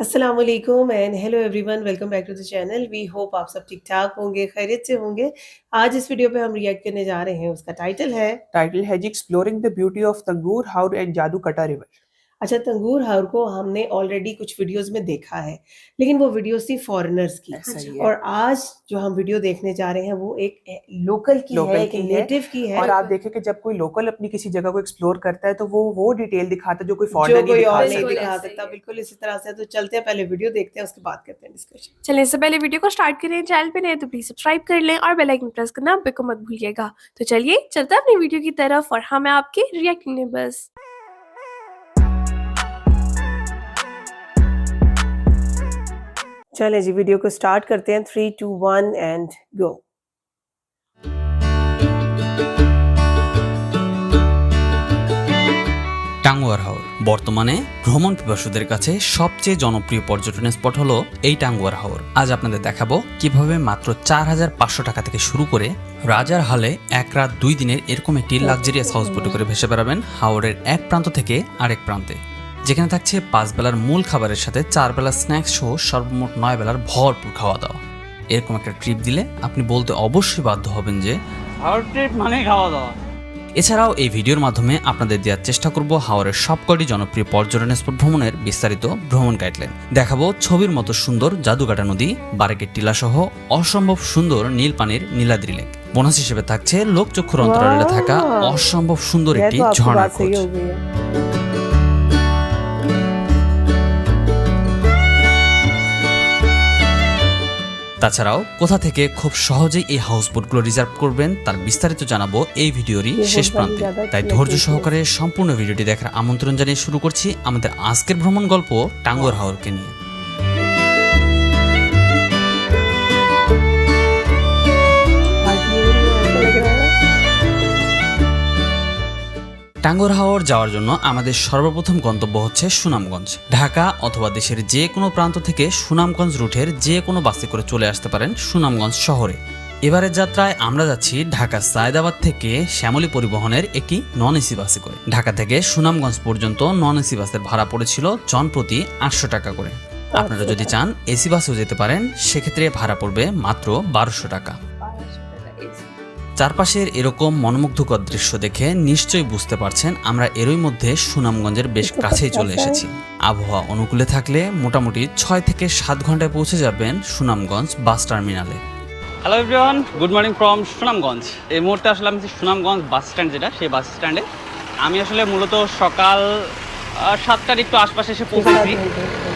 अस्सलाम वालेकुम and hello everyone, welcome back to the channel. We hope आप सब ठीक-ठाक होंगे, खैरियत से होंगे। आज इस वीडियो पे हम रिएक्ट करने जा रहे हैं, उसका टाइटल है टाइटल है ji exploring the beauty of Tanguar Haor and Jadukata river. अच्छा, तंगूर हाउर को हमने ऑलरेडी कुछ वीडियोज़ में देखा है, लेकिन वो वीडियोज़ थी फॉरेनर्स की। ऐसा ही है। और आज जो हम वीडियो देखने जा रहे हैं वो एक लोकल की है, लोकल एक की है नेटिव की है। और आप देखें कि जब कोई लोकल अपनी किसी जगह को एक्सप्लोर करता है तो वो डिटेल दिखाता है जो कोई जो फॉरेनर नहीं कोई दिखा और नहीं सकता। दिखा सकता, बिल्कुल इसी तरह से। तो चलते हैं, पहले वीडियो देखते हैं, उसके बाद करते हैं डिस्कशन। चलें, इससे पहले वीडियो को स्टार्ट करें। चैनल पे नए तो प्लीज सब्सक्राइब कर लें और बेल आइकन प्रेस करना बिल्कुल मत भूलिएगा। तो चलिए चलते हैं अपनी वीडियो की तरफ और हम आपके रिएक्ट करने बस। चलें जी, वीडियो को स्टार्ट करते हैं। 3, 2, 1 एंड गो। টাঙ্গুয়ার হাওর বর্তমানে ভ্রমণ পিপাসুদের কাছে সবচেয়ে জনপ্রিয় পর্যটন স্পট হলো এই টাঙ্গুয়ার হাওর। আজ আপনাদের দেখাবো কিভাবে মাত্র 4500 টাকা থেকে শুরু করে রাজার হালে 1 রাত 2 দিনের এরকম একটি লাক্সারিয়াস হাউস বোটে করে ভেসে বেড়াবেন হাওরের এক প্রান্ত থেকে আরেক প্রান্তে, যেখানে থাকছে 5 বেলার মূল খাবারের সাথে 4 বেলার স্ন্যাক্স সহ সর্বমোট 9 বেলার ভরপুর খাওয়া দাওয়া। এরকম একটা ট্রিপ দিলে আপনি বলতে অবশ্যই বাধ্য হবেন যে হাওর ট্রিপ মানে খাওয়া দাওয়া। এছাড়াও এই ভিডিওর মাধ্যমে আপনাদের দেওয়ার চেষ্টা করব হাওরের সবকটি জনপ্রিয় পর্যটন স্পট ভ্রমণের বিস্তারিত ভ্রমণ গাইডলাইন। দেখাবো ছবির মতো সুন্দর জাদুকাটা নদী, বারেকের টিলা সহ অসম্ভব সুন্দর নীল পানির নীলাদ্রি লেক। বোনাস হিসেবে থাকছে লোকচক্ষুর অন্তরালে থাকা অসম্ভব সুন্দর একটি ঝর্ণার খোঁজ। তাছাড়াও কোথা থেকে খুব সহজেই এই হাউসবোটগুলো রিজার্ভ করবেন তার বিস্তারিত জানাবো এই ভিডিওরই শেষ প্রান্তে। তাই ধৈর্য সহকারে সম্পূর্ণ ভিডিওটি দেখার আমন্ত্রণ জানিয়ে শুরু করছি আমাদের আজকের ভ্রমণ গল্প টাঙ্গুয়ার হাওরকে নিয়ে। টাঙ্গুয়ার হাওর যাওয়ার জন্য আমাদের সর্বপ্রথম গন্তব্য হচ্ছে সুনামগঞ্জ। ঢাকা অথবা দেশের যে কোনো প্রান্ত থেকে সুনামগঞ্জ রুটের যে কোনো বাসে করে চলে আসতে পারেন সুনামগঞ্জ শহরে। এবারের যাত্রায় আমরা যাচ্ছি ঢাকা সায়দাবাদ থেকে শ্যামলী পরিবহনের একটি নন এসি বাসে করে। ঢাকা থেকে সুনামগঞ্জ পর্যন্ত নন এসি বাসের ভাড়া পড়েছিল জনপ্রতি 800 টাকা করে। আপনারা যদি চান এসি বাসেও যেতে পারেন, সেক্ষেত্রে ভাড়া পড়বে মাত্র 1200 টাকা। চারপাশের এরকম মনোমুগ্ধকর দৃশ্য দেখে নিশ্চয়ই বুঝতে পারছেন আমরা এরই মধ্যে সুনামগঞ্জের বেশ কাছেই চলে এসেছি। আবহাওয়া অনুকূলে থাকলে মোটামুটি 6 থেকে 7 ঘন্টায় পৌঁছে যাবেন সুনামগঞ্জ বাস টার্মিনালে। Hello everyone, good morning from Sunamganj. এই মুহূর্তে আসলে আমি সুনামগঞ্জ বাস স্ট্যান্ড, যেটা সেই বাস স্ট্যান্ডে আমি আসলে মূলত সকাল 7টার একটু আশপাশে এসে পৌঁছেছি।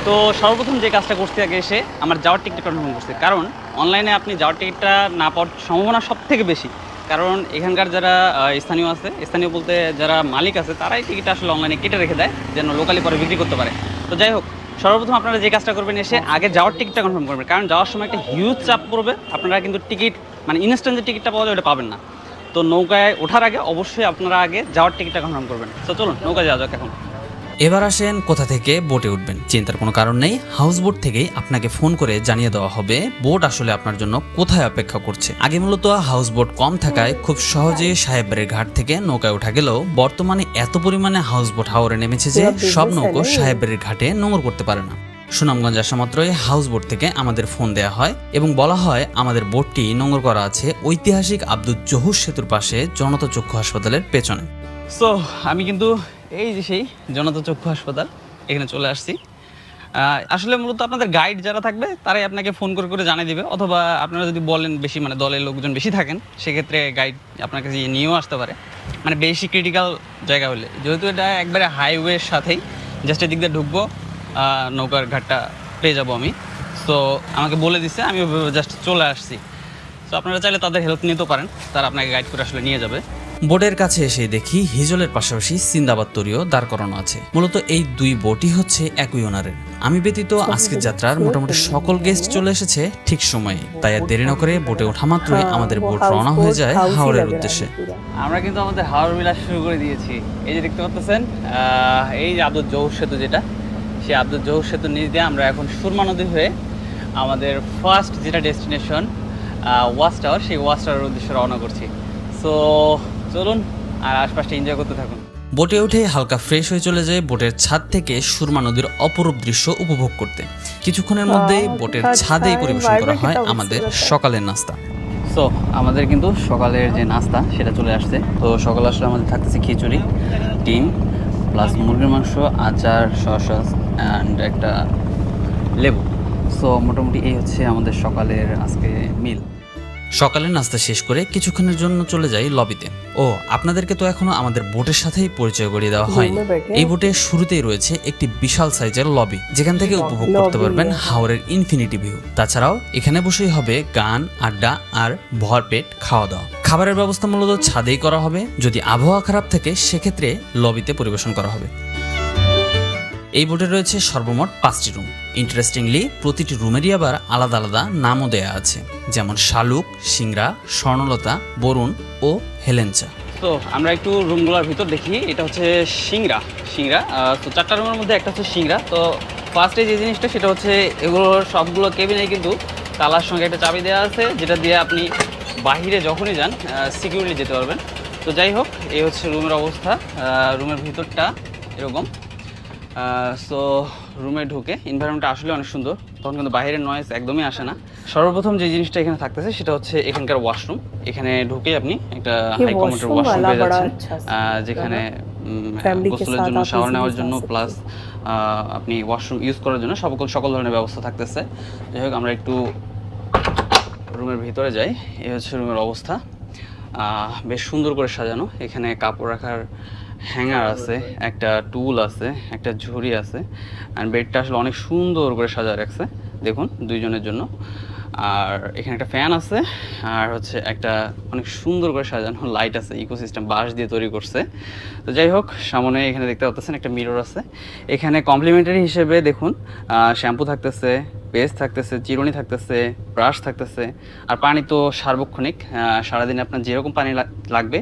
তো সর্বপ্রথম যে কাজটা করতে আগে এসে আমার যাওয়ার টিকিটটা কনফার্ম করছি, কারণ অনলাইনে আপনি যাওয়ার টিকিটটা না পাওয়ার সম্ভাবনা সব থেকে বেশি। কারণ এখানকার যারা স্থানীয় আছে, স্থানীয় বলতে যারা মালিক আছে, তারাই টিকিটটা আসলে অনলাইনে কেটে রেখে দেয় যেন লোকালি পরে বিক্রি করতে পারে। তো যাই হোক, সর্বপ্রথম আপনারা যে কাজটা করবেন এসে আগে যাওয়ার টিকিটটা কনফার্ম করবেন, কারণ যাওয়ার সময় একটা হিউজ চাপ পড়বে। আপনারা কিন্তু টিকিট মানে ইনস্ট্যান্ট যে টিকিটটা পাওয়া যায় ওটা পাবেন না। তো নৌকায় ওঠার আগে অবশ্যই আপনারা আগে যাওয়ার টিকিটটা কনফার্ম করবেন। তো চলুন নৌকায় যাওয়া যাক এখন। এবার আসেন কোথা থেকে বোটে উঠবেন। চিন্তার কোনো কারণ নেই, হাউস বোট থেকেই আপনাকে ফোন করে জানিয়ে দেওয়া হবে বোট আসলে আপনার জন্য কোথায় অপেক্ষা করছে। আগে মূলত হাউস বোট কম থাকায় খুব সহজেই সাহেববাড়ির ঘাট থেকে নৌকায় ওঠা গেলেও বর্তমানে এত পরিমাণে হাউস বোট হাওরে নেমেছে যে সব নৌকো সাহেববাড়ির ঘাটে নোঙর করতে পারে না। সুনামগঞ্জ আসা মাত্রই হাউস বোট থেকে আমাদের ফোন দেওয়া হয় এবং বলা হয় আমাদের বোটটি নোঙর করা আছে ঐতিহাসিক আব্দুল জহুর সেতুর পাশে জনতা চক্ষু হাসপাতালের পেছনে। সো আমি কিন্তু এই যে সেই জনতা চক্ষু হাসপাতাল, এখানে চলে আসছি। আসলে মূলত আপনাদের গাইড যারা থাকবে তারাই আপনাকে ফোন করে করে জানিয়ে দিবে, অথবা আপনারা যদি বলেন বেশি মানে দলের লোকজন বেশি থাকেন, সেক্ষেত্রে গাইড আপনার কাছে নিয়েও আসতে পারে, মানে বেশি ক্রিটিক্যাল জায়গা হলে। যেহেতু এটা একবারে হাইওয়ের সাথেই, জাস্ট এদিক দিয়ে ঢুকবো, নৌকার ঘাটটা পেয়ে যাবো আমি। তো আমাকে বলে দিচ্ছে, আমি জাস্ট চলে আসছি। তো আপনারা চাইলে তাদের হেল্প নিতেও পারেন, তারা আপনাকে গাইড করে আসলে নিয়ে যাবে। বোটের কাছে এসে দেখি হিজলের পাশাপাশি সিন্দাবাদ তরীও দাঁড় করানো আছে। মূলত এই দুই বোটই হচ্ছে একই ওনারের। আমি ব্যতীত আজকের যাত্রার মোটামুটি সকল গেস্ট চলে এসেছে ঠিক সময়ে, তাই আর দেরি না করে বোটে ওঠা মাত্রই আমাদের বোট রওনা হয়ে যায় হাওরের উদ্দেশ্যে। আমরা কিন্তু আমাদের হাওর বিলাস শুরু করে দিয়েছি। এই যে দেখতে পাচ্ছেন, এই যে আব্দুল জহুর সেতু, যেটা সেই আব্দুল জহুর সেতুর নিচ দিয়ে আমরা এখন সুরমা নদী হয়ে আমাদের ফার্স্ট যেটা ডেস্টিনেশন ওয়াচ টাওয়ার, সেই ওয়াচ টাওয়ারের উদ্দেশ্যে রওনা করছি। সো চলুন আর আশপাশটা এনজয় করতে থাকুন। বোটে উঠে হালকা ফ্রেশ হয়ে চলে যায় বোটের ছাদ থেকে সুরমা নদীর অপরূপ দৃশ্য উপভোগ করতে। কিছুক্ষণের মধ্যেই বোটের ছাদেই পরিবেশন করা হয় আমাদের সকালের নাস্তা। সো আমাদের কিন্তু সকালের যে নাস্তা সেটা চলে আসছে। তো সকালে আসলে আমাদের থাকতেছে খিচুড়ি, ডিম প্লাস মুরগির মাংস, আচার, সস অ্যান্ড একটা লেবু। সো মোটামুটি এই হচ্ছে আমাদের সকালের আজকে মিল। সকালের নাস্তা শেষ করে কিছুক্ষণের জন্য চলে যাই লবিতে। ও আপনাদেরকে তো এখনো আমাদের বোটের সাথেই পরিচয় করিয়ে দেওয়া হয়নি। এই বোটের শুরুতেই রয়েছে একটি বিশাল সাইজের লবি, যেখান থেকে উপভোগ করতে পারবেন হাওরের ইনফিনিটি ভিউ। তাছাড়াও এখানে বসেই হবে গান, আড্ডা আর ভরপেট খাওয়া দাওয়া। খাবারের ব্যবস্থা মূলত ছাদেই করা হবে, যদি আবহাওয়া খারাপ থাকে সেক্ষেত্রে লবিতে পরিবেশন করা হবে। এই বোটে রয়েছে সর্বমোট 5টি রুম। ইন্টারেস্টিংলি প্রতিটি রুমেরই আবার আলাদা আলাদা নামও দেয়া আছে, যেমন শালুক, সিংড়া, স্বর্ণলতা, বরুণ ও হেলেঞ্চা। তো আমরা একটু রুমগুলোর ভিতর দেখি। এটা হচ্ছে সিংড়া। তো 4টা রুমের মধ্যে একটা হচ্ছে সিংড়া। তো ফার্স্টে যে জিনিসটা সেটা হচ্ছে এগুলোর সবগুলো কেবিনে কিন্তু তালার সঙ্গে একটা চাবি দেওয়া আছে, যেটা দিয়ে আপনি বাহিরে যখনই যান সিকিউরলি যেতে পারবেন। তো যাই হোক, এই হচ্ছে রুমের অবস্থা। রুমের ভিতরটা এরকম। সো রুমে ঢুকে এনভায়রনমেন্টটা আসলে অনেক সুন্দর, তখন কিন্তু বাইরের নয়েজ একদমই আসে না। সর্বপ্রথম যে জিনিসটা এখানে থাকতেছে সেটা হচ্ছে এখানকার ওয়াশরুম। এখানে ঢুকে আপনি একটা হাই কমোডের ওয়াশরুম পেয়ে যাচ্ছেন, যেখানে গোসলের জন্য, শাওয়ার নেওয়ার জন্য প্লাস আপনি ওয়াশরুম ইউজ করার জন্য সকল ধরনের ব্যবস্থা থাকতেছে। যাই হোক, আমরা একটু রুমের ভিতরে যাই। এই হচ্ছে রুমের অবস্থা। বেশ সুন্দর করে সাজানো। এখানে কাপড় রাখার হ্যাঙ্গার আছে, একটা টুল আছে, একটা ঝুড়ি আছে, আর বেডটা আসলে অনেক সুন্দর করে সাজায় রাখছে, দেখুন, 2 জনের জন্য। আর এখানে একটা ফ্যান আছে, আর হচ্ছে একটা অনেক সুন্দর করে সাজানো লাইট আছে, ইকোসিস্টেম বাঁশ দিয়ে তৈরি করছে। তো যাই হোক, সামনে এখানে দেখতে পাচ্ছেন একটা মিরর আছে। এখানে কমপ্লিমেন্টারি হিসেবে দেখুন শ্যাম্পু থাকতেছে, পেস্ট থাকতেছে, চিরুনি থাকতেছে, ব্রাশ থাকতেছে, আর পানি তো সার্বক্ষণিক। সারাদিনে আপনার যেরকম পানি লাগবে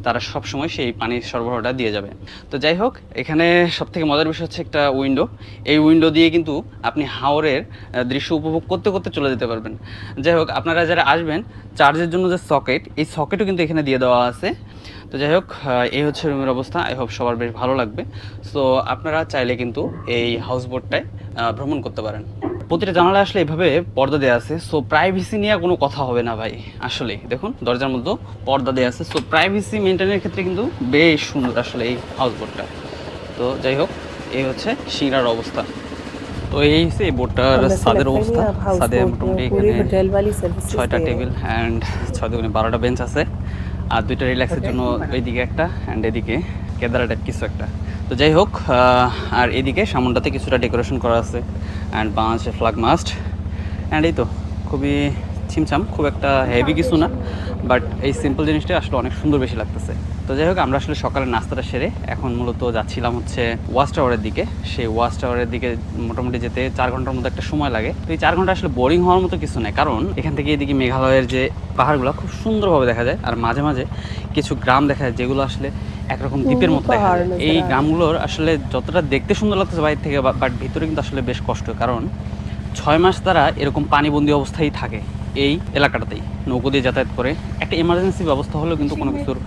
তারা সবসময় সেই পানির সরবরাহটা দিয়ে যাবে। তো যাই হোক, এখানে সবথেকে মজার বিষয় হচ্ছে একটা উইন্ডো। এই উইন্ডো দিয়ে কিন্তু আপনি হাওরের দৃশ্য উপভোগ করতে করতে চলে যেতে পারবেন। যাই হোক, আপনারা যারা আসবেন, চার্জের জন্য যে সকেট, এই সকেটও কিন্তু এখানে দিয়ে দেওয়া আছে। তো যাই হোক, এই হচ্ছে রুমের অবস্থা। আই হোপ সবার বেশ ভালো লাগবে। সো আপনারা চাইলে কিন্তু এই হাউসবোটটায় ভ্রমণ করতে পারেন। প্রতিটা জানালা আসলে এভাবে পর্দা দেওয়া আছে। সো প্রাইভেসি নিয়ে কোনো কথা হবে না ভাই। আসলে দেখুন, দরজার মধ্যে পর্দা দেওয়া আছে। সো প্রাইভেসি মেনটেনের ক্ষেত্রে কিন্তু বেশ সুন্দর আসলে এই হাউসবোটটা। তো যাই হোক, এই হচ্ছে সিংড়ার অবস্থা। তো এই হচ্ছে এই বোটটার ছাদের অবস্থা। ছাদে মোটামুটি এখানে 6টা টেবিল অ্যান্ড 6×12টা বেঞ্চ আছে, আর 2টা রিল্যাক্সের জন্য এইদিকে একটা অ্যান্ড এদিকে কেদারা টাইপ কিছু একটা। তো যাই হোক, আর এদিকে সামনটাতে কিছুটা ডেকোরেশন করা আছে অ্যান্ড বাংলাদেশের ফ্ল্যাগ মাস্ট। অ্যান্ড এই তো খুবই ছিমছাম, খুব একটা হেভি কিছু না, বাট এই সিম্পল জিনিসটা আসলে অনেক সুন্দর বেশি লাগতেছে। তো যাই হোক, আমরা আসলে সকালে নাস্তাটা সেরে এখন মূলত যাচ্ছিলাম হচ্ছে ওয়াচ টাওয়ারের দিকে। সেই ওয়াচ টাওয়ারের দিকে মোটামুটি যেতে 4 ঘন্টার মতো একটা সময় লাগে। তো এই 4 ঘন্টা আসলে বোরিং হওয়ার মতো কিছু নেই, কারণ এখান থেকে এদিকে মেঘালয়ের যে পাহাড়গুলো খুব সুন্দরভাবে দেখা যায়, আর মাঝে মাঝে কিছু গ্রাম দেখা যায় যেগুলো আসলে একরকম দ্বীপের মতো দেখা যায়। এই গ্রামগুলোর আসলে যতটা দেখতে সুন্দর লাগতেছে বাইরে থেকে, বাট ভিতরে কিন্তু আসলে বেশ কষ্ট, কারণ 6 মাস তারা এরকম পানিবন্দী অবস্থায় থাকে এই এলাকাটাতেই, নৌকো দিয়ে যাতায়াত করে। একটা এমার্জেন্সি ব্যবস্থা হলেও কিন্তু কোনো কিছুর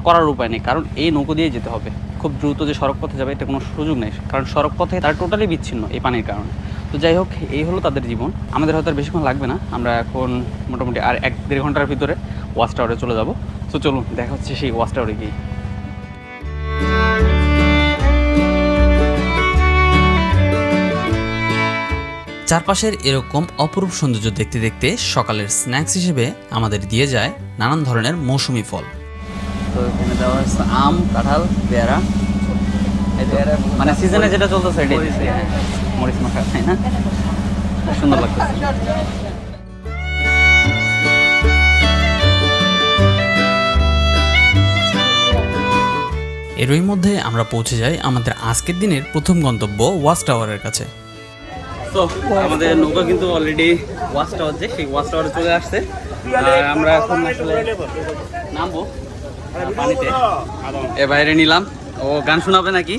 করার উপায় নেই, কারণ এই নৌকো দিয়ে যেতে হবে। খুব দ্রুত যে সড়ক পথে যাবে এটা কোনো সুযোগ নেই, কারণ সড়ক পথে তারা টোটালি বিচ্ছিন্ন এই পানির কারণে। তো যাই হোক, এই হলো তাদের জীবন। আমাদের হয়তো আর বেশিক্ষণ লাগবে না, আমরা এখন মোটামুটি আর 1-1.5 ঘন্টার ভিতরে ওয়াচ টাওয়ারে চলে যাব। তো চলুন দেখা হচ্ছে সেই ওয়াচ টাওয়ারে গিয়ে। চারপাশের এরকম অপরূপ সৌন্দর্য দেখতে দেখতে সকালের স্ন্যাক্স হিসেবে আমাদের দিয়ে যায় নানান ধরনের মৌসুমি ফল। তো এখানে দেওয়া হচ্ছে আম, কাঁঠাল, পেয়ারা, মানে সিজনে যেটা চলতেছে এটাই দিচ্ছে। হ্যাঁ, মরিচ মাখা, তাই না? সুন্দর লাগতেছে। এরই মধ্যে আমরা পৌঁছে যাই আমাদের আজকের দিনের প্রথম গন্তব্য ওয়াচ টাওয়ারের কাছে। তো আমাদের নৌকা কিন্তু অলরেডি ওয়াচ টাওয়ার, যে সেই ওয়াচ টাওয়ারে চলে আসছে, আর আমরা এখন আসলে নামবো পানিতে। এ বাইরে নিলাম। ও গান শোনাবে নাকি?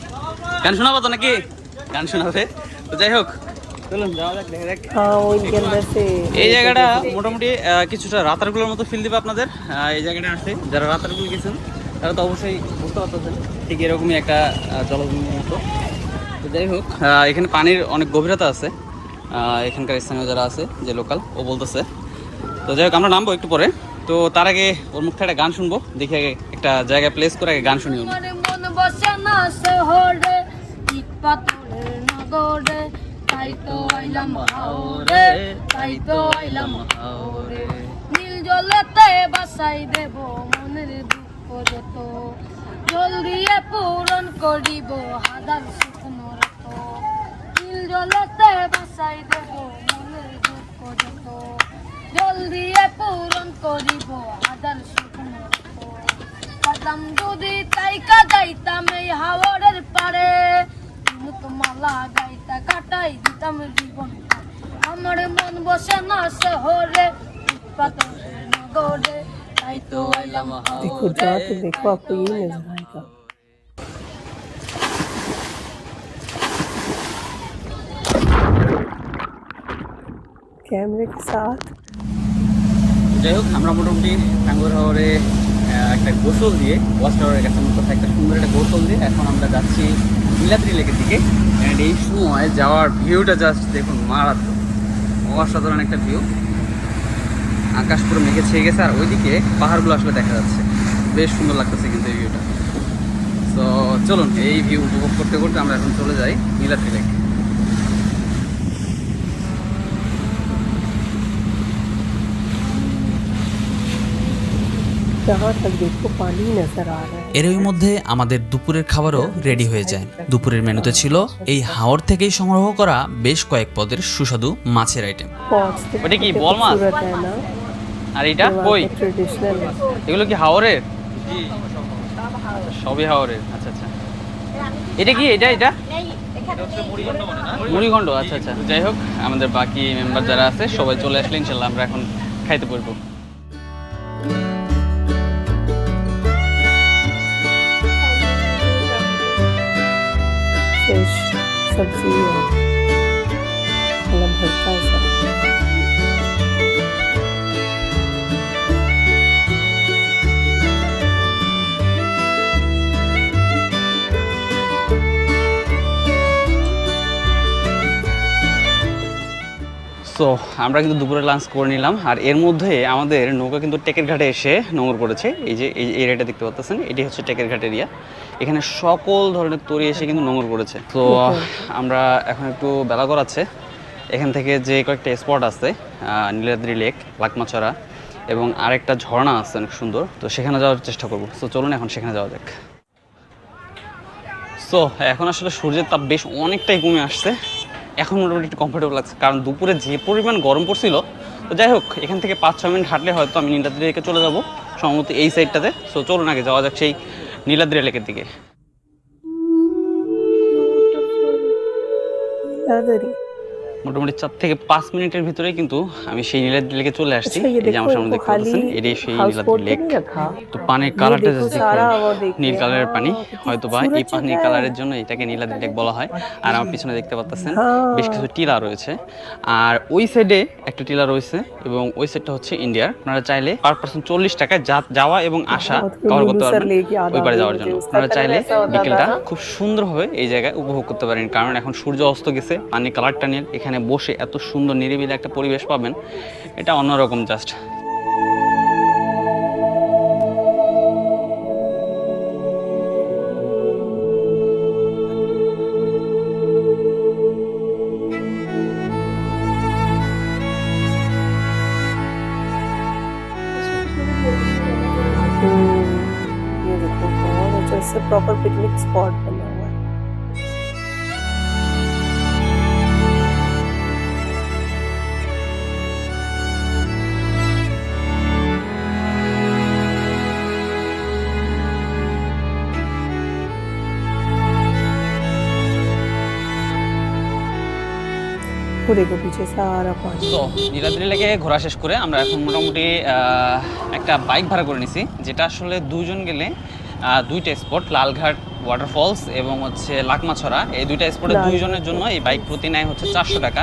গান শোনাবো তো নাকি? গান শোনাবে। তো যাই হোক, চলুন যাওয়া যাক, দেখা যাক। এই জায়গাটা মোটামুটি কিছুটা রাতারগুলোর মতো ফিল দিবে আপনাদের। এই জায়গাটা আসে যারা রাতারগুল গেছেন তারা তো অবশ্যই বুঝতে পারতেছেন ঠিক এরকমই একটা জলভূমির মতো। তো যাই হোক, এখানে পানির অনেক গভীরতা আছে, এখানকার স্থানীয় যারা আছে যে লোকাল ও বলতেছে। তো যাই হোক, আমরা নামবো একটু পরে। তো তার আগে ওর মুখ থেকে একটা গান শুনবো, দেখি আগে একটা জায়গায় প্লেস করে আগে গান শুনি। মন বসে না শহরে, ইট পাথরের নগরে, তাই তো আইলাম হাওরে, তাই তো আইলাম হাওরে। নীল জলেতে বাসাই দেব মনের দুঃখ যত, জল দিয়ে পূরণ করিব হাজার স্বপ্ন রত। নীল জলেতে বাসাই দেব মনের দুঃখ যত, জল দিয়ে পূরণ করিব হাজার স্বপ্ন রত। কাদাম যদি তাইকা যাইতাম এই হাওরের পারে, মালা গাইতা কাটাই দিতাম জীবন। আমার মন বসে না শহরে, পাথরের নগরে, তাই তো আইলাম देखो जा तो देखो आपको ये नजर आएगा। कैमरे के साथ যাই হোক, আমরা মোটামুটি টাঙ্গুয়ার হাওরে একটা গোসল দিয়ে, ওয়াচ টাওয়ারের কাছে কোথায় একটা সুন্দর একটা গোসল দিয়ে এখন আমরা যাচ্ছি নীলাদ্রি লেকের দিকে। অ্যান্ড এই সময় যাওয়ার ভিউটা জাস্ট দেখুন, মারাত্মক, অসাধারণ একটা ভিউ। আকাশ পুরো মেঘে ছেয়ে গেছে আর ওইদিকে পাহাড়গুলো আসলে দেখা যাচ্ছে, বেশ সুন্দর লাগতেছে কিন্তু এই ভিউটা। তো চলুন এই ভিউ উপভোগ করতে করতে আমরা এখন চলে যাই নীলাদ্রি লেক। जहाँ तक देखो पानी नजर आ रहा है। এরই মধ্যে আমাদের দুপুরের খাবারও রেডি হয়ে যায়। দুপুরের মেনুতে ছিল এই হাওর থেকেই সংগ্রহ করা বেশ কয়েক পদের সুস্বাদু মাছের আইটেম। पॉट्स ওটা কি বল মাছ? खूबसूरत है ना, আর এটা কই? ट्रेडिशनल है। এগুলো কি হাওরের? সবই হাওরের। আচ্ছা আচ্ছা, এটা কি? এটা মুড়িঘণ্ড। আচ্ছা আচ্ছা, যাই হোক, আমাদের বাকি মেম্বার যারা আছে সবাই চলে আসলে ইনশাল্লাহ আমরা এখন খাইতে পারবো। फिश सब्जी और मतलब भरता है सब। সো আমরা কিন্তু দুপুরে লাঞ্চ করে নিলাম, আর এর মধ্যে আমাদের নৌকা কিন্তু টেকের ঘাটে এসে নোঙর করেছে। এই যে এই এরিয়াটা দেখতে পাচ্ছেন, এটি হচ্ছে টেকের ঘাট এরিয়া। এখানে সকল ধরনের তরি এসে কিন্তু নোঙর করেছে। তো আমরা এখন একটু বেলা করাচ্ছে, এখান থেকে যে কয়েকটা স্পট আছে, নীলাদ্রি লেক, লাকমাছড়া এবং আরেকটা ঝর্ণা আছে অনেক সুন্দর, তো সেখানে যাওয়ার চেষ্টা করবো। সো চলুন এখন সেখানে যাওয়া যাক। সো এখন আসলে সূর্যের তাপ বেশ অনেকটাই কমে আসছে, এখন মোটামুটি একটু কমফোর্টেবল লাগছে, কারণ দুপুরে যে পরিমাণ গরম পড়ছিল। তো যাই হোক, এখান থেকে 5-6 মিনিট হাঁটলে হয়তো আমি নীলাদ্রি লেকে চলে যাবো, সম্ভবত এই সাইডটাতে। সো চলুন আগে যাওয়া যাক সেই নীলাদ্রি লেকের দিকে। नीलाद्री মোটামুটি 4 থেকে 5 মিনিটের ভিতরে কিন্তু আমি সেই নীলাদ্রি লেকে চলে আসছি। अच्छा, ये এই যে আমার देखो সামনে इनको দেখতে পাচ্ছেন, खाली এটাই সেই हाउस নীলাদ্রি बोट লেক। नहीं रखा। তো পানির ये কালারটা देखो দেখুন, सारा वो देखिए, নীল কালারের পানি, कितनी হয়তো বা এই खूबसूरत পানির जगह কালারের है। জন্য এটাকে নীলাদ্রি লেক বলা হয়। আর আমার পিছনে দেখতে পাচ্ছেন হ্যাঁ। বেশ কিছু টিলা রয়েছে, আর ওই সাইডে একটা টিলা রয়েছে এবং ওই সাইডটা হচ্ছে ইন্ডিয়ার। আপনারা চাইলে পার পার্সন 40 টাকায় যাওয়া এবং আসা কভার করতে পারবেন ওই পারে যাওয়ার জন্য। আপনারা চাইলে বিকেলটা খুব সুন্দরভাবে এই জায়গায় উপভোগ করতে পারেন, কারণ এখন সূর্য অস্ত গেছে, পানির কালারটা নিয়ে এখানে বসে এত সুন্দর নিরিবিলি একটা পরিবেশ পাবেন, এটা অন্যরকম জাস্ট। ये देखो बहुत अच्छा से प्रॉपर पिकनिक स्पॉट बना हुआ है। पूरे को पीछे सारा पानी। তো নীলাদ্রি লেকে ঘোরা শেষ করে আমরা এখন মোটামুটি একটা বাইক ভাড়া করে নিছি, যেটা আসলে দুজন গেলে দুইটা স্পট, লালঘাট ওয়াটারফলস এবং হচ্ছে লাকমাছড়া, এই দুইটা স্পটে দুইজনের জন্য এই বাইক প্রতি নেয় হচ্ছে 400 টাকা।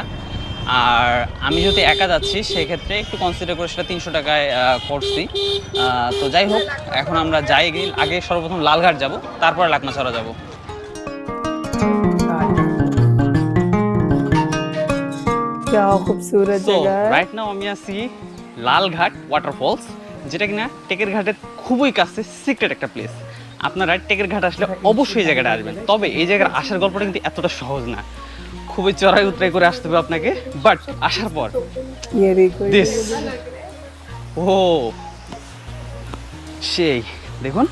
আর আমি যদি একা যাচ্ছি সেক্ষেত্রে একটু কনসিডার করে সেটা 300 টাকায় করছি। তো যাই হোক, এখন আমরা যাই আগে সর্বপ্রথম লালঘাট যাব, তারপর লাকমাছড়া যাব। क्या खूबसूरत তো जगह है। রাইট নাও আমি আছি লালঘাট ওয়াটারফলস, যেটা কিনা টেকের ঘাটের খুবই কাছে সিক্রেট একটা প্লেস। আপনারা টেকের ঘাট আসলে অবশ্যই এই জায়গাটা আসবেন। তবে এই জায়গার আসার গল্পটা কিন্তু এতটা সহজ না, খুবই চড়াই উতরাই করে আসতে হবে আপনাকে। বাট আসার পর ये देखो দিস, ও সেই দেখুন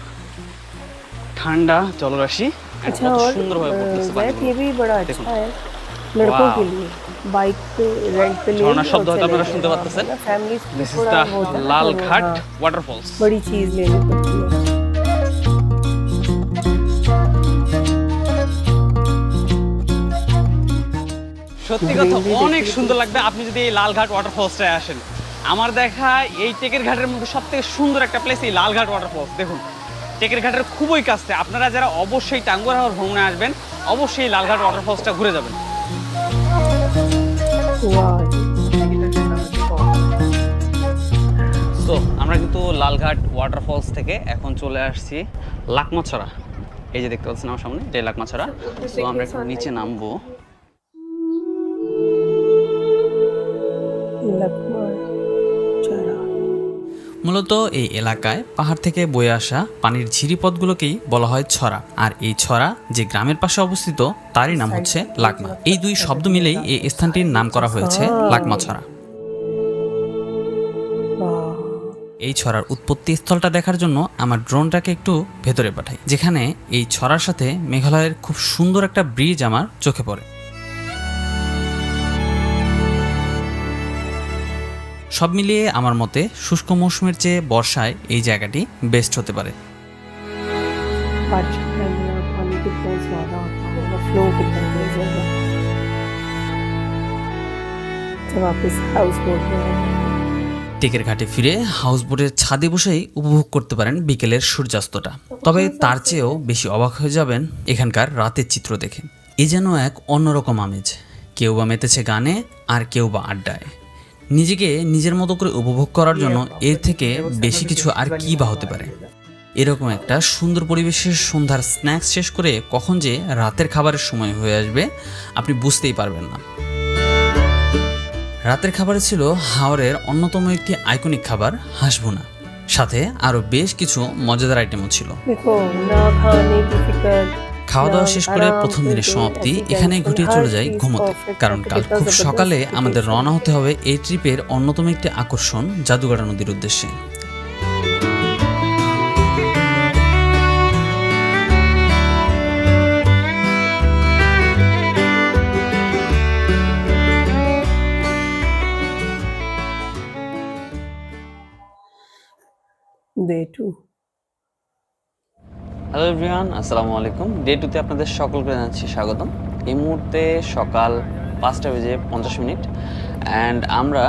ঠান্ডা জলরাশি, अच्छा কত और সুন্দরভাবে পড়তেছে वैसे পানিগুলো। ये भी बड़ा देखो। अच्छा है लड़कों वाह। के लिए, बाइक पे रेंट पे ले ঝর্ণার लो শব্দ और হয়তো चले আপনারা जाओ। শুনতে हाँ, পারতেছেন। मतलब फैमिली দিস ইজ थोड़ा দ্য वो होता है ना, লালঘাট हाँ, ওয়াটারফলস। बड़ी चीज लेनी पड़ती है। সত্যি কথা Greenery অনেক দেখতে সুন্দর লাগবে আপনি যদি এই লালঘাট ওয়াটারফলসটায় আসেন। আমার দেখা এই টেকের ঘাটের মধ্যে সব থেকে সুন্দর একটা প্লেস এই লালঘাট ওয়াটারফলস। দেখুন টেকের ঘাটের খুবই কাছে, আপনারা যারা অবশ্যই টাঙ্গুয়ার হাওর ভ্রমণে আসবেন অবশ্যই লালঘাট ওয়াটারফলসটা ঘুরে যাবেন। वाह, তো আমরা কিন্তু লালঘাট ওয়াটারফলস থেকে এখন চলে আসছি লাকমাছড়া। এই যে দেখতে পাচ্ছেন আমার সামনে, এটাই লাকমাছড়া। তো আমরা একটু নিচে নামবো। लखमा चढ़ा। মূলত এই এলাকায় পাহাড় থেকে বয়ে আসা পানির ঝিরি পথগুলোকেই বলা হয় ছড়া, আর এই ছড়া যে গ্রামের পাশে অবস্থিত তারই নাম হচ্ছে লাকমা। এই দুই শব্দ মিলেই এই স্থানটির নাম করা হয়েছে লাকমা ছড়া। वाह, এই ছড়ার উৎপত্তি স্থলটা দেখার জন্য আমার ড্রোনটাকে একটু ভেতরে পাঠাই, যেখানে এই ছড়ার সাথে মেঘালয়ের খুব সুন্দর একটা ব্রিজ আমার চোখে পড়ে। সব মিলিয়ে আমার মতে শুষ্ক মৌসুমের চেয়ে বর্ষায় এই জায়গাটি বেস্ট হতে পারে। बारिश के टाइम में पानी कितना ज्यादा होता होगा, फ्लो कितना तेज होगा। जब वापस हाउस बोट में आएंगे। টেকের ঘাটে ফিরে হাউসবোটের ছাদে বসেই উপভোগ করতে পারেন বিকেলের সূর্যাস্তটা। তবে তার চেয়েও বেশি অবাক হয়ে যাবেন এখানকার রাতের চিত্র দেখে। এ যেন এক অন্যরকম আমেজ। কেউ বা মেতেছে গানে, আর কেউ বা আড্ডায়। নিজেকে নিজের মতো করে উপভোগ করার জন্য এর থেকে বেশি কিছু আর কি বা হতে পারে। এরকম একটা সুন্দর পরিবেশের সন্ধ্যার স্ন্যাক্স শেষ করে কখন যে রাতের খাবারের সময় হয়ে আসবে আপনি বুঝতেই পারবেন না। রাতের খাবারে ছিল হাওরের অন্যতম একটি আইকনিক খাবার হাঁস ভুনা, সাথে আরও বেশ কিছু মজাদার আইটেমও ছিল। देखो ना खाने की फिक्र, খাওয়া দাওয়া শেষ করে প্রথম দিনের সমাপ্তি এখানেই ঘটিয়ে চলে যায় ঘুমোতে, কারণ কাল খুব সকালে আমাদের রওনা হতে হবে এই ট্রিপের অন্যতম একটি আকর্ষণ জাদুঘাটা নদীর উদ্দেশ্যে। डे 2। হ্যালো এভরিওয়ান, আসসালামু আলাইকুম। ডে 2তে আপনাদের সকলকে জানাচ্ছি স্বাগতম। এই মুহূর্তে সকাল 5:50 অ্যান্ড আমরা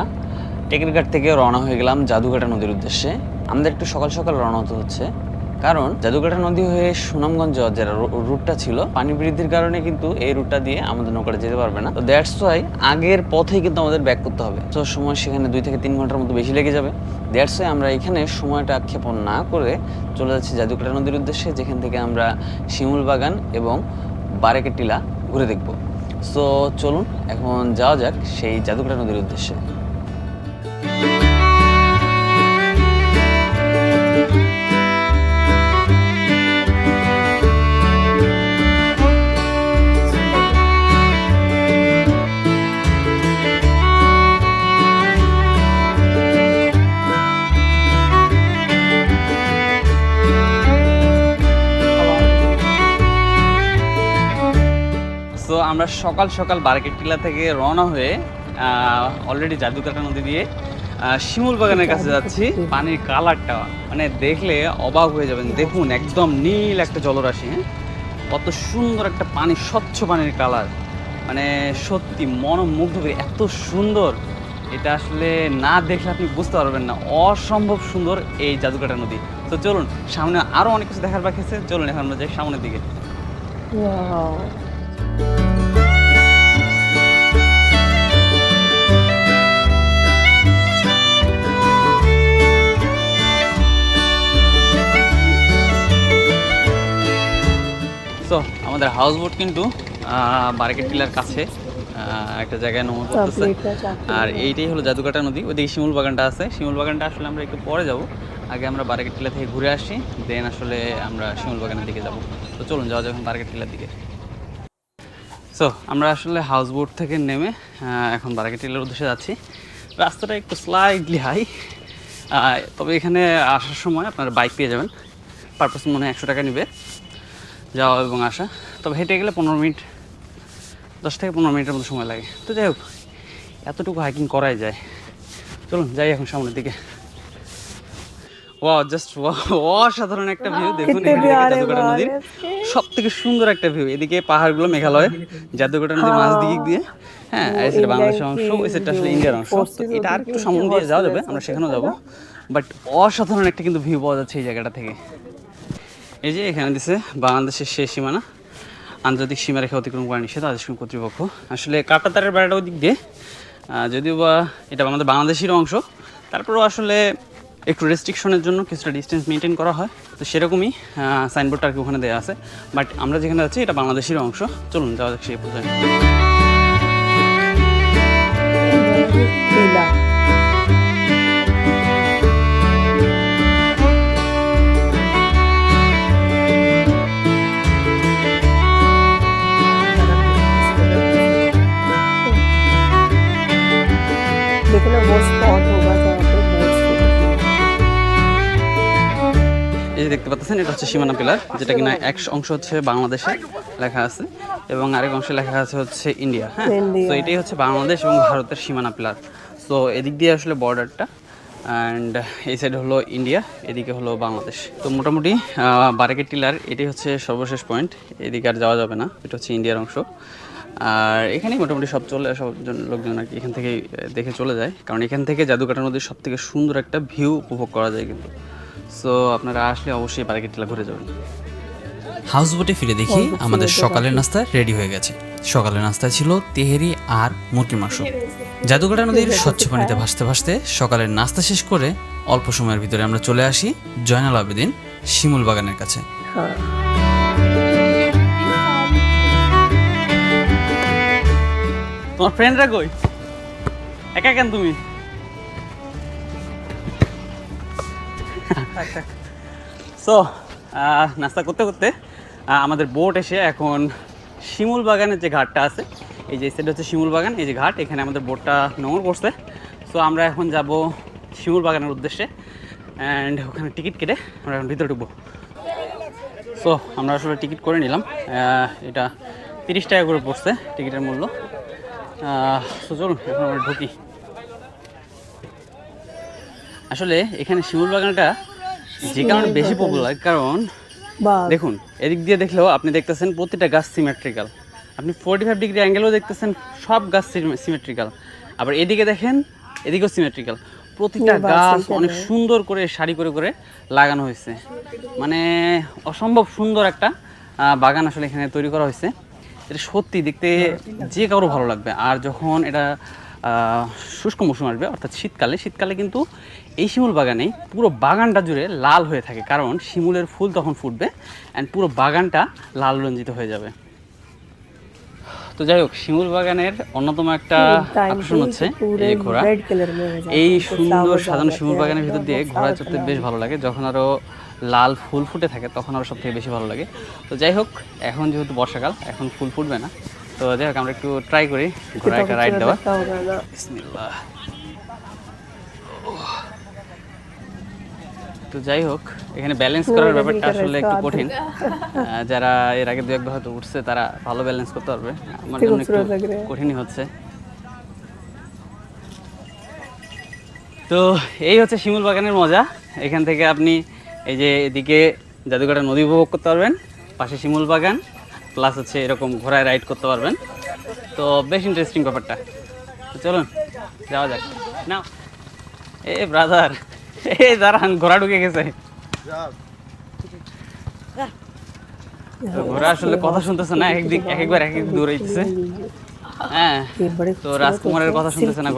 টেকের ঘাট থেকে রওনা হয়ে গেলাম জাদুঘাটা নদীর উদ্দেশ্যে। আমাদের একটু সকাল সকাল রওনা হতে হচ্ছে, কারণ জাদুঘাটা নদী হয়ে সুনামগঞ্জ যাওয়ার যে রুটটা ছিল, পানি বৃদ্ধির কারণে কিন্তু এই রুটটা দিয়ে আমাদের নৌকাটা যেতে পারবে না। তো দ্যাটস ওয়াই আগের পথেই কিন্তু আমাদের ব্যাক করতে হবে। তো সময় সেখানে 2 থেকে 3 ঘন্টার মতো বেশি লেগে যাবে। দ্যাটস ওয়াই আমরা এখানে সময়টা ক্ষেপণ না করে চলে যাচ্ছি জাদুঘাটা নদীর উদ্দেশ্যে, যেখান থেকে আমরা শিমুল বাগান এবং বারেকের টিলা ঘুরে দেখব। সো চলুন এখন যাওয়া যাক সেই জাদুঘাটা নদীর উদ্দেশ্যে। সো আমরা সকাল সকাল বারেকের টিলা থেকে রওনা হয়ে অলরেডি জাদুঘাটা নদী দিয়ে শিমুল বাগানের কাছে যাচ্ছি। পানির কালারটা মানে দেখলে অবাক হয়ে যাবেন। দেখুন একদম নীল একটা জলরাশি, হ্যাঁ, কত সুন্দর একটা পানি, স্বচ্ছ পানির কালার, মানে সত্যি মনোমুগ্ধকরী, এত সুন্দর। এটা আসলে না দেখলে আপনি বুঝতে পারবেন না, অসম্ভব সুন্দর এই জাদুঘাটা নদী। তো চলুন, সামনে আরও অনেক কিছু দেখার বাকি আছে, চলুন এখন আমরা যাই সামনের দিকে। वाह, আমাদের হাউস বোট কিন্তু বারকেট টিলার কাছে একটা জায়গায় নোঙর করতেছে। আর এইটাই হলো জাদুকাটা নদী। ওইদিকে শিমুল বাগানটা আছে। শিমুল বাগানটা আসলে আমরা একটু পরে যাব, আগে আমরা বারকেট টিলা থেকে ঘুরে আসি, দেন আসলে আমরা শিমুল বাগানের দিকে যাব। তো চলুন যাওয়া যাক বারকেট টিলার দিকে। সো আমরা আসলে হাউস বোট থেকে নেমে এখন বারকেট টিলার উদ্দেশ্যে যাচ্ছি। রাস্তাটা একটু স্লাইডলি হাই, তবে এখানে আসার সময় আপনারা বাইক পেয়ে যাবেন। পার পারসন মনে হয় 100 টাকা নেবে যাওয়া এবং আসা। তবে হেঁটে গেলে 15 মিনিট, 10 থেকে 15 মিনিটের মতো সময় লাগে। তো যাই হোক, এতটুকু হাইকিং করাই যায়। চলুন যাই এখন সামনের দিকে। ওয়াও, জাস্ট অসাধারণ একটা ভিউ। দেখুন এখানে জাদুকাটা নদীর সব থেকে সুন্দর একটা ভিউ। এদিকে পাহাড়গুলো মেঘালয়, জাদুকাটা নদীর মাঝ দিক দিয়ে, হ্যাঁ, আর সেটা বাংলাদেশের অংশ, ওই সেটটা আসলে ইন্ডিয়ার অংশ। তো এটা আর একটু সামনে দিয়ে যাওয়া যাবে, আমরা সেখানেও যাবো। বাট অসাধারণ একটা কিন্তু ভিউ পাওয়া যাচ্ছে এই জায়গাটা থেকে। এই যে এখানে দিছে বাংলাদেশের শেষ সীমানা, আন্তর্জাতিক সীমারেখা অতিক্রম করা নিষেধ, আদেশ কর্তৃপক্ষ। আসলে কাঁটাতারের বেড়াটা ওই দিক দিয়ে, যদিও বা এটা আমাদের বাংলাদেশের অংশ, তারপরেও আসলে একটু রেস্ট্রিকশনের জন্য কিছুটা ডিস্টেন্স মেনটেন করা হয়। তো সেরকমই সাইনবোর্ডটা আর কি ওখানে দেওয়া আছে। বাট আমরা যেখানে যাচ্ছি এটা বাংলাদেশের অংশ। চলুন যাওয়া যাক সেই পর্যন্ত। लेकिन वो स्पॉट होगा जहाँ पे बोट्स এই যে দেখতে পাচ্ছেন, এটা হচ্ছে সীমানা পিলার, যেটা কিনা এক অংশ হচ্ছে বাংলাদেশে লেখা আছে এবং আরেক অংশে লেখা আছে হচ্ছে ইন্ডিয়া। হ্যাঁ, তো এটাই হচ্ছে বাংলাদেশ এবং ভারতের সীমানা পিলার। সো এদিক দিয়ে আসলে বর্ডারটা, অ্যান্ড এই সাইড হলো ইন্ডিয়া, এদিকে হলো বাংলাদেশ। তো মোটামুটি বারকেট টিলার এটাই হচ্ছে সর্বশেষ পয়েন্ট। এদিকে আর যাওয়া যাবে না, এটা হচ্ছে ইন্ডিয়ার অংশ। আর এখানেই মোটামুটি সব লোকজন আর কি এখান থেকে দেখে চলে যায়, কারণ এখান থেকে জাদুকাটা নদীর সব থেকে সুন্দর একটা ভিউ উপভোগ করা যায় কিন্তু। সো আপনারা আসলে অবশ্যই বারকেট টিলা ঘুরে যাবেন। হাউস বোটে ফিরে দেখি আমাদের সকালের নাস্তা রেডি হয়ে গেছে। সকালের নাস্তা ছিল তেহেরি আর মুরগির মাংস। জাদুকাটা নদীর স্বচ্ছ পানিতে ভাসতে ভাসতে সকালের নাস্তা শেষ করে অল্প সময়ের ভিতরে আমরা চলে আসি জয়নাল আবেদিন শিমুল বাগানের কাছে। তোমার ফ্রেন্ডরা কই? একা কেন তুমি? সো নাস্তা করতে করতে আমাদের বোট এসে এখন শিমুল বাগানের যে ঘাটটা আছে, এই যে সেটা হচ্ছে শিমুল বাগান, এই যে ঘাট, এখানে আমাদের বোটটা নোঙর করছে। সো আমরা এখন যাব শিমুল বাগানের উদ্দেশ্যে, অ্যান্ড ওখানে টিকিট কেটে আমরা এখন ভিতরে ঢুকবো। সো আমরা আসলে টিকিট করে নিলাম, এটা 30 টাকা করে পড়ছে টিকিটের মূল্য। সো চলুন এখন আমরা ঢুকি। আসলে এখানে শিমুল বাগানটা যে কারণে বেশি পপুলার, কারণ দেখুন এদিক দিয়ে দেখলেও আপনি দেখতেছেন প্রতিটা গাছ সিমেট্রিক্যাল, আপনি 45 ডিগ্রি অ্যাঙ্গেলও দেখতেছেন, সব গাছ সিমেট্রিক্যাল। আবার এদিকে দেখেন, এদিকেও সিমেট্রিক্যাল, প্রতিটা গাছ অনেক সুন্দর করে সারি করে করে লাগানো হয়েছে। মানে অসম্ভব সুন্দর একটা বাগান আসলে এখানে তৈরি করা হয়েছে। এটা সত্যি দেখতে যে কারো ভালো লাগবে। আর যখন এটা শুষ্ক মৌসুম আসবে, অর্থাৎ শীতকালে কিন্তু এই শিমুল বাগানে পুরো বাগানটা জুড়ে লাল হয়ে থাকে, কারণ শিমুলের ফুল তখন ফুটবে অ্যান্ড পুরো বাগানটা লাল রঞ্জিত হয়ে যাবে। তো যাই হোক, শিমুল বাগানের অন্যতম একটা আকর্ষণ হচ্ছে এই ঘোড়া। এই সুন্দর সাজানো শিমুল বাগানের ভিতর দিয়ে ঘোড়া চড়তে বেশ ভালো লাগে। যখন আরও লাল ফুল ফুটে থাকে তখন আরও সব থেকে বেশি ভালো লাগে। তো যাই হোক, এখন যেহেতু বর্ষাকাল, এখন ফুল ফুটবে না। তো যাই হোক, আমরা একটু ট্রাই করি ঘোড়া একটা রাইড দেওয়া। বিসমিল্লাহ। তো যাই হোক, এখানে ব্যালেন্স করার ব্যাপারটা আসলে একটু কঠিন। যারা এর আগে 2-1 বার হয়তো উঠছে তারা ভালো ব্যালেন্স করতে পারবে, আমার জন্য একটু কঠিনই হচ্ছে। তো এই হচ্ছে শিমুল বাগানের মজা। এখান থেকে আপনি এই যে এদিকে জাদুকাটা নদী উপভোগ করতে পারবেন, পাশে শিমুল বাগান, প্লাস হচ্ছে এরকম ঘোড়ায় রাইড করতে পারবেন। তো বেশ ইন্টারেস্টিং ব্যাপারটা। তো চলুন যাওয়া যাক। না এ ব্রাদার, এই দাঁড়ান, ঘোড়া ঢুকে গেছে। ঘোড়া আসলে কথা শুনতেছে না, একবার এক দৌড়াইতেছে। হ্যাঁ, তো রাজকুমারের কথা শুনতেছে না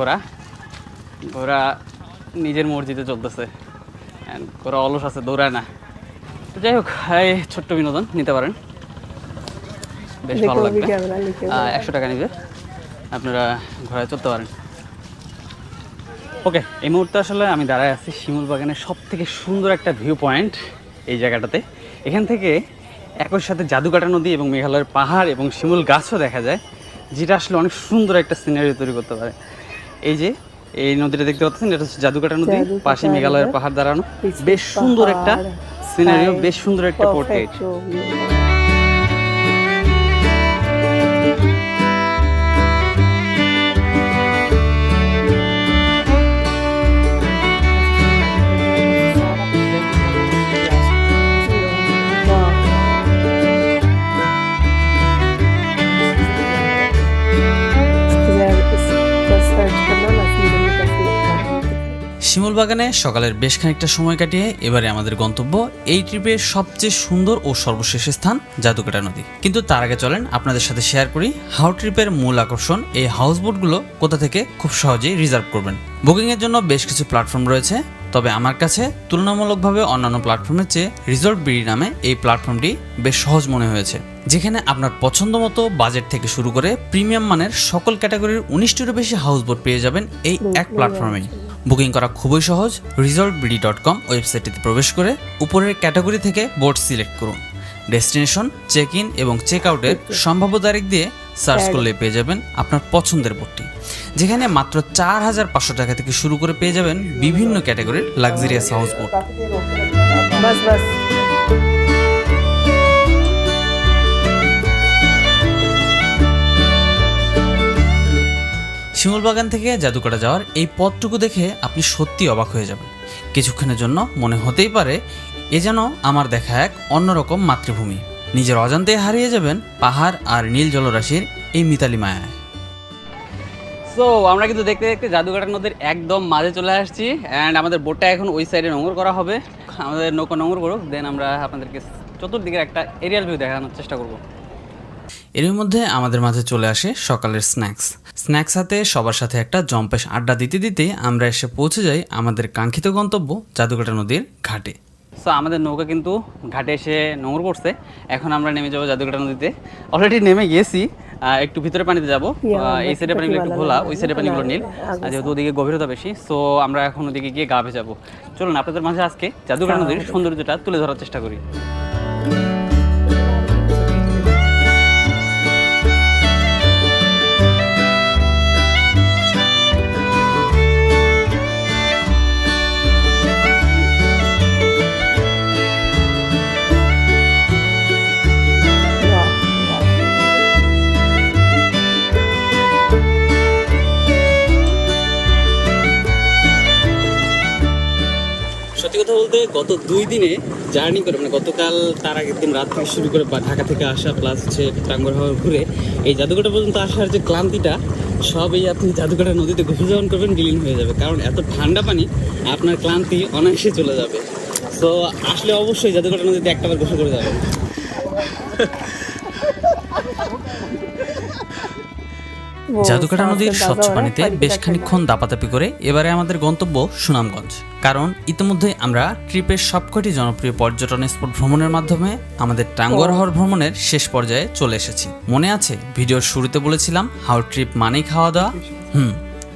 ঘোড়া নিজের মর্জিতে চলতেছে। ঘোড়া অলস আছে, দৌড়ায় না। তো যাই হোক, এই ছোট্ট বিনোদন নিতে পারেন। বেশ देखो ভালো अभी লাগবে। कैमरा लेके 100 টাকা নিবে, আপনারা ঘোরায় চলতে পারেন। ওকে, এই মুহূর্তে আসলে আমি দাঁড়ায় আছি শিমুল বাগানের সব থেকে সুন্দর একটা ভিউ পয়েন্ট এই জায়গাটাতে। এখান থেকে একই সাথে জাদুকাটা নদী এবং মেঘালয়ের পাহাড় এবং শিমুল গাছও দেখা যায়, যেটা আসলে অনেক সুন্দর একটা সিনারি তৈরি করতে পারে। এই যে এই নদীটা দেখতে পাচ্ছেন, এটা হচ্ছে জাদুকাটা নদী, পাশে মেঘালয়ের পাহাড় দাঁড়ানো, বেশ সুন্দর একটা সিনারিও, বেশ সুন্দর একটা পোর্ট্রেট। परफेक्ट हो व्यू শিমুল বাগানে সকালের বেশ খানিকটা সময় কাটিয়ে এবারে আমাদের গন্তব্য এই ট্রিপের সবচেয়ে সুন্দর ও সর্বশেষ স্থান জাদুকাটা নদী। কিন্তু তার আগে চলেন আপনাদের সাথে শেয়ার করি হাউ ট্রিপের মূল আকর্ষণ এই হাউসবোটগুলো কোথা থেকে খুব সহজেই রিজার্ভ করবেন। বুকিংয়ের জন্য বেশ কিছু প্ল্যাটফর্ম রয়েছে, তবে আমার কাছে তুলনামূলকভাবে অন্যান্য প্ল্যাটফর্মের চেয়ে রিসর্ট বিডি নামে এই প্ল্যাটফর্মটি বেশ সহজ মনে হয়েছে, যেখানে আপনার পছন্দ মতো বাজেট থেকে শুরু করে প্রিমিয়াম মানের সকল ক্যাটাগরির 19টিরও বেশি হাউসবোট পেয়ে যাবেন এই এক প্ল্যাটফর্মেই। বুকিং করা খুবই সহজ। resortbd.com ওয়েবসাইটটিতে প্রবেশ করে উপরের ক্যাটাগরি থেকে বোট সিলেক্ট করুন। ডেস্টিনেশন, চেক ইন এবং চেক আউটের সম্ভাব্য তারিখ দিয়ে সার্চ করলে পেয়ে যাবেন আপনার পছন্দের বোটটি, যেখানে মাত্র 4,500 টাকা থেকে শুরু করে পেয়ে যাবেন বিভিন্ন ক্যাটাগরির লাক্সারিয়াস হাউস বোট। बस बस শিমুল বাগান থেকে জাদুকাটা যাওয়ার এই পথটুকু দেখে আপনি সত্যি অবাক হয়ে যাবেন। কিছুক্ষণের জন্য মনে হতেই পারে এ যেন আমার দেখা এক অন্যরকম মাতৃভূমি। নিজের অজান্তে হারিয়ে যাবেন পাহাড় আর নীল জলরাশির এই মিতালি মায়ায়। সো আমরা কিন্তু দেখতে দেখতে জাদুকাটা নদীর একদম মাঝে চলে আসছি, অ্যান্ড আমাদের বোটটা এখন ওই সাইডে নোঙর করা হবে। আমাদের নৌকা নোঙর করুক, দেন আমরা আপনাদেরকে চতুর্দিকের একটা এরিয়াল ভিউ দেখানোর চেষ্টা করব। এর মধ্যে আমাদের মাঝে চলে আসে সকালের স্ন্যাক্স হাতে সবার সাথে একটা জম্পেশ আড্ডা দিতে দিতে আমরা এসে পৌঁছে যাই আমাদের কাঙ্ক্ষিত গন্তব্য জাদুকাটা নদীর ঘাটে। সো আমাদের নৌকা কিন্তু ঘাটে এসে নোঙর পড়ছে, এখন আমরা নেমে যাবো জাদুকাটা নদীতে। অলরেডি নেমে গিয়েছি, একটু ভিতরে পানিতে যাবো। এই সাইডের পানিগুলো একটু ঘোলা, ওই সাইডের পানিগুলো নীল, যেহেতু ওদিকে গভীরতা বেশি। সো আমরা এখন ওদিকে গিয়ে গা ভেজাবো। চলুন আপনাদের মাঝে আজকে জাদুকাটা নদীর সৌন্দর্যটা তুলে ধরার চেষ্টা করি। সত্যি কথা বলতে গত 2 দিনে জার্নি করে, মানে গতকাল তার আগের দিন রাত থেকে শুরু করে ঢাকা থেকে আসা প্লাস হচ্ছে টাঙ্গর হাওয়া ঘুরে এই জাদুকাটা পর্যন্ত আসার যে ক্লান্তিটা, সব এই আপনি জাদুকাটা নদীতে গোসল যখন করবেন বিলীন হয়ে যাবে, কারণ এত ঠান্ডা পানি আপনার ক্লান্তি অনায়াসে চলে যাবে। সো আসলে অবশ্যই জাদুকাটা নদীতে একটাবার গোসল করে যাবেন। জাদুকাটা নদীর স্বচ্ছ পানিতে বেশ খানিকক্ষণ দাপাদাপি করে এবারে আমাদের গন্তব্য সুনামগঞ্জ, কারণ ইতিমধ্যে আমরা ট্রিপের সবকটি জনপ্রিয় পর্যটন স্পট ভ্রমণের মাধ্যমে আমাদের টাঙ্গুয়ার হাওর ভ্রমণের শেষ পর্যায়ে চলে এসেছি। মনে আছে ভিডিওর শুরুতে বলেছিলাম হাওর ট্রিপ মানেই খাওয়া দাওয়া।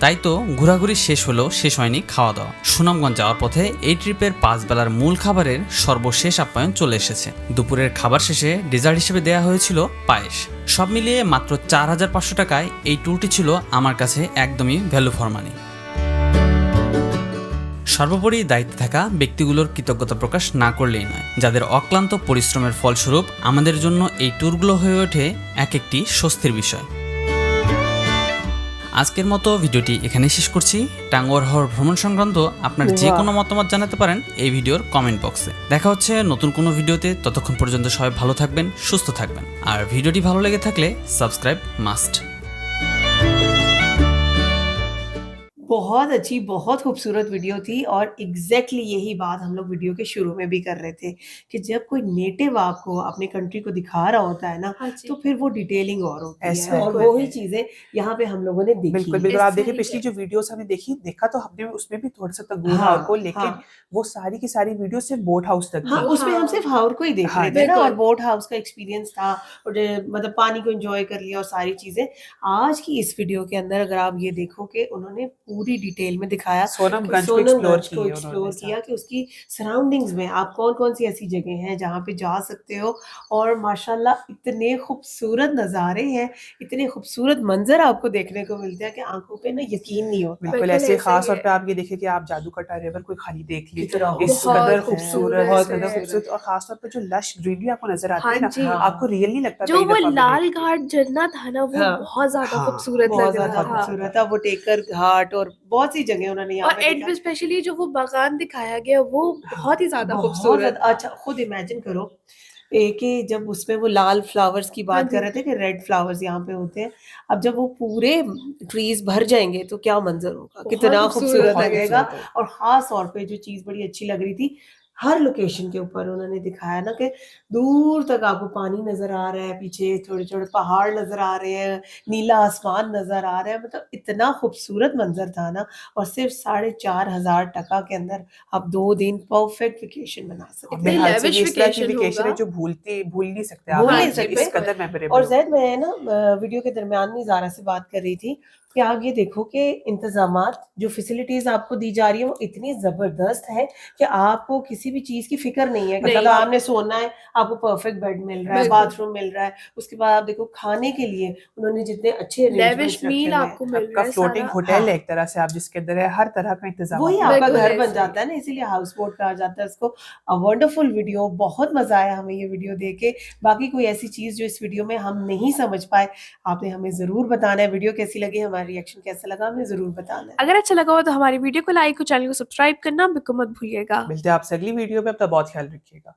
তাই তো ঘোরাঘুরি শেষ হলেও শেষ হয়নি খাওয়া দাওয়া। সুনামগঞ্জ যাওয়ার পথে এই ট্রিপের 5 বেলার মূল খাবারের সর্বশেষ আপ্যায়ন চলে এসেছে। দুপুরের খাবার শেষে ডেজার্ট হিসেবে দেয়া হয়েছিল পায়েস। সব মিলিয়ে মাত্র 4,500 টাকায় এই ট্যুরটি ছিল আমার কাছে একদমই ভ্যালু ফর মানি। সর্বোপরি দায়িত্বে থাকা ব্যক্তিগুলোর কৃতজ্ঞতা প্রকাশ না করলেই নয়, যাদের অক্লান্ত পরিশ্রমের ফলস্বরূপ আমাদের জন্য এই ট্যুরগুলো হয়ে ওঠে এক একটি স্বস্তির বিষয়। আজকের মতো ভিডিওটি এখানে শেষ করছি। টাঙ্গুয়ার হাওর ভ্রমণ সংক্রান্ত আপনার যে কোনো মতামত জানাতে পারেন এই ভিডিওর কমেন্ট বক্সে। দেখা হচ্ছে নতুন কোনো ভিডিওতে, ততক্ষণ পর্যন্ত সবাই ভালো থাকবেন, সুস্থ থাকবেন। আর ভিডিওটি ভালো লেগে থাকলে সাবস্ক্রাইব মাস্ট। बहुत अच्छी, बहुत खूबसूरत वीडियो थी और एग्ज़ैक्टली यही बात हम लोग वीडियो के शुरू में भी कर रहे थे कि जब कोई नेटिव आपको अपनी कंट्री को दिखा रहा होता है ना, हाँ तो जी। फिर वो डिटेलिंग और होती है ऐसा और है। वो ही चीज़ें यहाँ पे हम लोगों ने देखी बिल्कुल, हैं। बिल्कुल। आप ऐसा देखिए ही पिछली है। जो वीडियोज़ हमने देखा तो हमने उसमें भी थोड़ा-सा तंगूर हाँ, हाउर को, लेकिन हाँ। वो सारी की सारी वीडियो सिर्फ़ बोट हाउस तक हाँ, थी। उसमें हम हाँ। सिर्फ़ हाउर को ही देख हाँ रहे जी। थे ना और बिल्कुल। बोट हाउस का एक्सपीरियंस था और मतलब पानी को एन्जॉय कर लिया और सारी चीज़ें। आज की इस वीडियो के अंदर अगर आप ये देखो कि उन्होंने पूरी डिटेल में दिखाया कि सोनमगंज को एक्सप्लोर सोनमगंज को की है एक्सप्लोर उन्होंने किया साथ। कि उसकी सराउंडिंग्स में आप कौन-कौन सी ऐसी जगह हैं जहाँ पे जा सकते हो और माशाल्लाह इतने खूबसूरत नज़ारे हैं, इतने खूबसूरत मंज़र आपको देखने को मिलते हैं कि आँखों पे ना यकीन नहीं होता। बिल्कुल, बिल्कुल ऐसे ऐसा ख़ास ही तौर है। पे आप ये देखिए कि आप जादू कटा रिवर कोई खाली देख लिए, कितना इस बहुत कदर खूबसूरत खूबसूरत, इस है। कदर खूबसूरत और ख़ास तौर पे जो लश ग्रीनरी आपको नज़र आती हाँ है ना, जी। हाँ, आपको रियल नहीं लगता जो कई वो दफ़ा लाल विज़िट घाट झरना था ना, वो हाँ। बहुत ज़्यादा हाँ, खूबसूरत बहुत लग ज़्यादा रहा बहुत था। खूबसूरत था वो टेकर घाट और बहुत सी जगह उन्होंने यहाँ और पे एंड दिखाई। में स्पेशली जो वो बागान दिखाया गया, वो बहुत ही ज़्यादा बहुत खूबसूरत ज़्यादा था। अच्छा खुद इमेजिन करो कि जब उसमें वो लाल फ्लावर्स की हाँ बात कर जी। रहे थे कि रेड फ्लावर्स यहाँ पे होते हैं। अब जब वो पूरे ट्रीज़ भर जाएँगे तो क्या मंज़र होगा, बहुत कितना खूबसूरत खूबसूरत बहुत लगेगा खूबसूरत है। और ख़ास तौर पे जो चीज़ बड़ी अच्छी लग रही थी, हर लोकेशन के ऊपर उन्होंने दिखाया ना कि दूर तक आपको पानी नज़र आ रहा है, पीछे छोटे-छोटे पहाड़ नज़र आ रहे हैं, नीला आसमान नज़र आ रहा है, मतलब इतना खूबसूरत मंज़र था ना और सिर्फ़ $4500 के अंदर आप 2 दिन परफेक्ट वेकेशन बना और सकते इतनी मेरे हैं। ख्याल से ये लेविश इस तरह की वेकेशन वेकेशन है होगा। जो भूल नहीं सकते आप भूल हाँ नहीं लाइफ़ में, जी, इस सकते बिल्कुल। कदर मेमोरेबल और होगी। ज़ैद मैं ना वीडियो के दरमियान में ज़ारा से बात कर रही थी कि आप ये देखो कि इंतज़ामात जो फैसिलिटीज़ आपको दी जा रही है वो इतनी ज़बरदस्त है कि आपको किसी भी चीज़ की फ़िक्र नहीं है कि मतलब नहीं। आपने सोना है, आपको परफेक्ट बेड मिल रहा है, बिल्कुल। बाथरूम मिल रहा है। उसके बाद आप देखो खाने के लिए उन्होंने जितने अच्छे लेविश अरेंजमेंट्स रखे मील हुए हैं। आपको मिल आपका रहा है फ्लोटिंग सारा। होटल है हाँ। एक तरह से, आप जिसके अंदर है हर तरह का इंतज़ाम वही आपको आपका बिल्कुल घर बन ऐसा ही। जाता है ना इसीलिए हाउस बोट कहा जाता है उसको। वंडरफुल वीडियो बहुत मज़ा आया हमें ये वीडियो देख के। बाकी कोई ऐसी चीज़ जो इस वीडियो में हम नहीं समझ पाए, आपने हमें ज़रूर बताना है। वीडियो कैसी लगी, हमारा रिएक्शन कैसा लगा, हमें ज़रूर बताना है। अगर अच्छा लगा हो तो हमारी वीडियो को लाइक और चैनल को सब्सक्राइब करना बिल्कुल मत भूलिएगा। मिलते हैं आपसे अगली वीडियो में, अपना बहुत ख्याल रखिएगा।